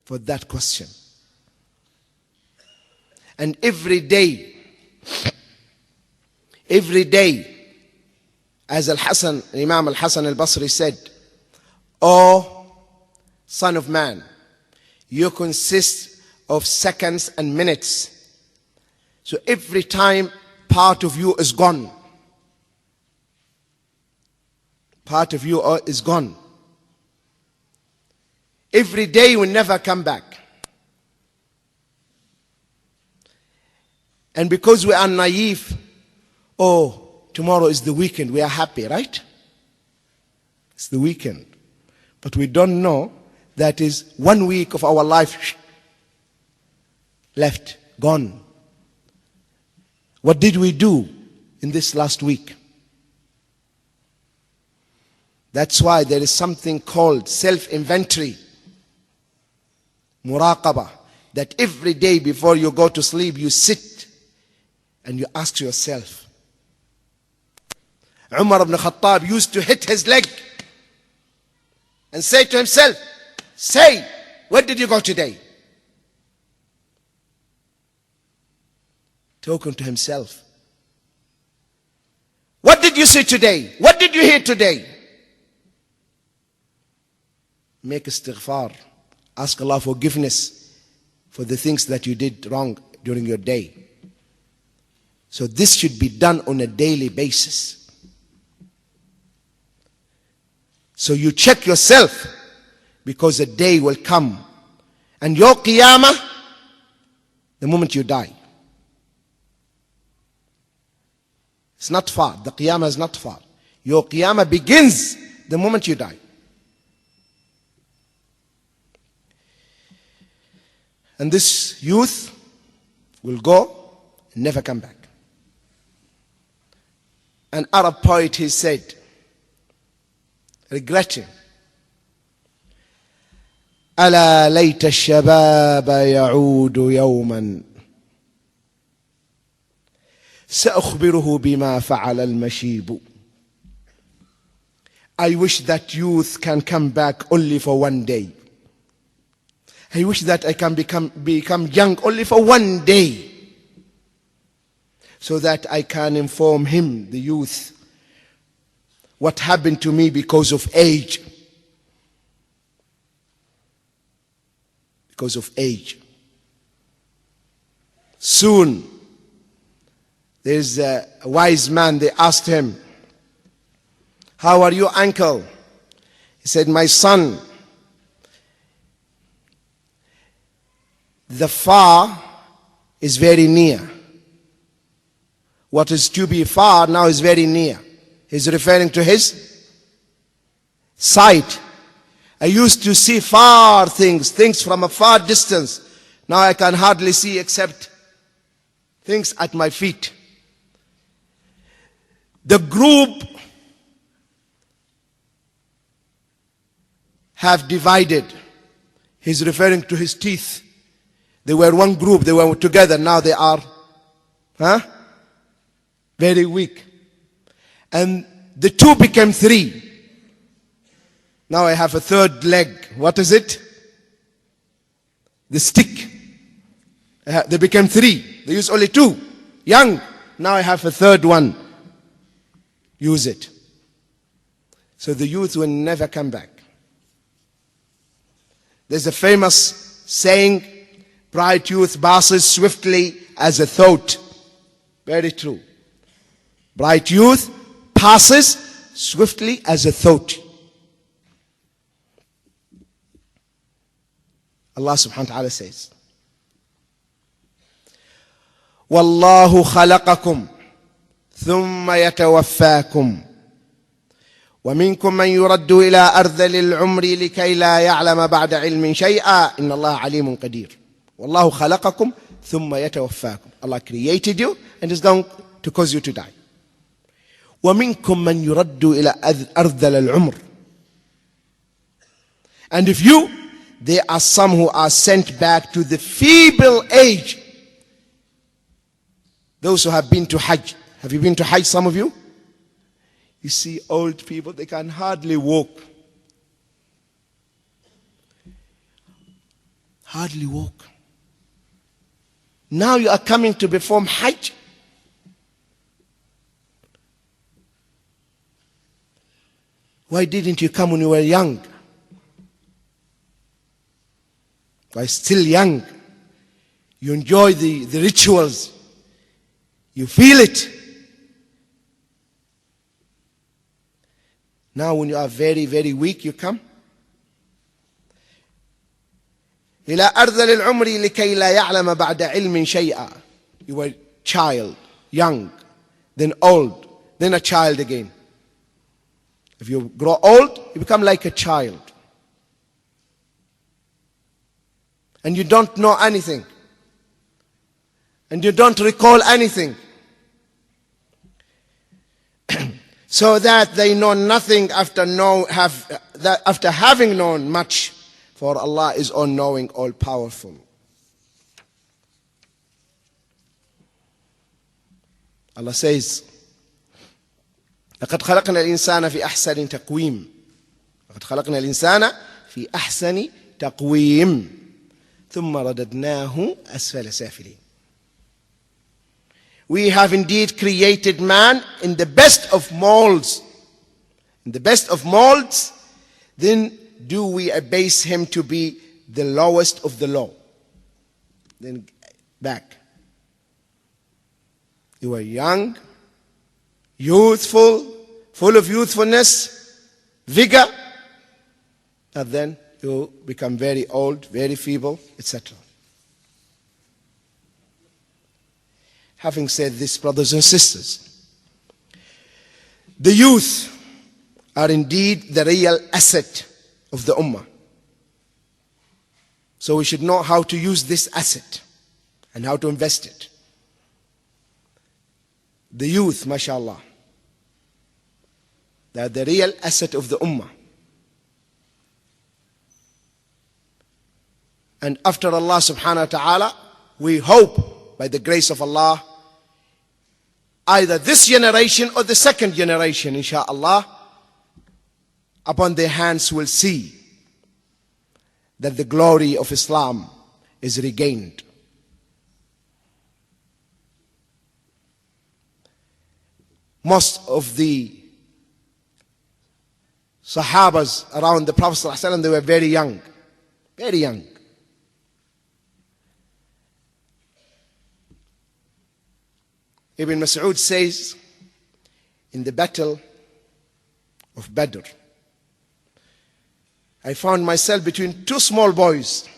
for that question. And every day, as Imam al-Hasan al-Basri said, "O son of man, you consist of seconds and minutes. So every time part of you is gone. Part of you is gone. Every day will never come back. And because we are naive, tomorrow is the weekend, we are happy, right? It's the weekend. But we don't know that is 1 week of our life left, gone. What did we do in this last week? That's why there is something called self-inventory, muraqabah, that every day before you go to sleep, you sit and you ask yourself. Umar ibn Khattab used to hit his leg and say to himself, say, where did you go today? Talking to himself. What did you see today? What did you hear today? Make istighfar. Ask Allah forgiveness for the things that you did wrong during your day. So this should be done on a daily basis. So you check yourself, because a day will come and your qiyamah, the moment you die. It's not far. The qiyamah is not far. Your qiyamah begins the moment you die. And this youth will go and never come back. An Arab poet, he said, regretting, ألا ليت الشباب يعود يوما سأخبره بما فعل المشيب. I wish that youth can come back only for 1 day. I wish that I can become young only for 1 day, so that I can inform him, the youth, what happened to me because of age. Because of age. Soon, there's a wise man, they asked him, how are you, uncle? He said, my son, the far is very near. What is to be far now is very near. He's referring to his sight. I used to see far things from a far distance. Now I can hardly see except things at my feet. The group have divided. He's referring to his teeth. They were one group, they were together, now they are very weak. And the two became three. Now I have a third leg. What is it? The stick. They became three. They used only two. Young. Now I have a third one. Use it. So the youth will never come back. There's a famous saying, bright youth passes swiftly as a thought. Very true. Bright youth passes swiftly as a thought. Allah subhanahu wa ta'ala says, وَاللَّهُ خَلَقَكُمْ ثُمَّ يَتَوَفَّاكُمْ وَمِنكُم مَّن يُرَدُّ إِلَىٰ أَرْذَلِ الْعُمْرِ لِكَيْ لَا يَعْلَمَ بَعْدَ عِلْمٍ شَيْئًا إِنَّ اللَّهَ عَلِيمٌ قَدِيرٌ وَاللَّهُ خَلَقَكُمْ ثُمَّ يَتَوَفَّاكُمْ. Allah created you and is going to cause you to die. وَمِنكُم مَّن يُرَدُّ إِلَىٰ أَرْذَلِ الْعُمْرِ. And if you, there are some who are sent back to the feeble age. Those who have been to Hajj. Have you been to Hajj, some of you? You see old people, they can hardly walk. hardly walk. Now you are coming to perform Hajj. Why didn't you come when you were young? Why still young? You enjoy the rituals. You feel it. Now when you are very, very weak, you come. إلى أرذل العمر لكي لا يعلم بعد علم شيئا. You were child, young, then old, then a child again. If you grow old, you become like a child. And you don't know anything. And you don't recall anything. So that they know nothing after having known much. For Allah is all-knowing, all-powerful. Allah says, لقد خلقنا الإنسان في أحسن تقويم. لقد خلقنا الإنسان في أحسن تقويم ثم رددناه أسفل سافلين. We have indeed created man in the best of molds. In the best of molds, then do we abase him to be the lowest of the low. Then back. You are young, youthful, full of youthfulness, vigor, and then you become very old, very feeble, etc. Having said this, brothers and sisters, the youth are indeed the real asset of the ummah. So we should know how to use this asset and how to invest it. The youth, mashallah, they are the real asset of the ummah. And after Allah subhanahu wa ta'ala, we hope by the grace of Allah, either this generation or the second generation, insha'Allah, upon their hands will see that the glory of Islam is regained. Most of the Sahabas around the Prophet ﷺ, they were very young. Very young. Ibn Mas'ud says, in the battle of Badr, I found myself between two small boys.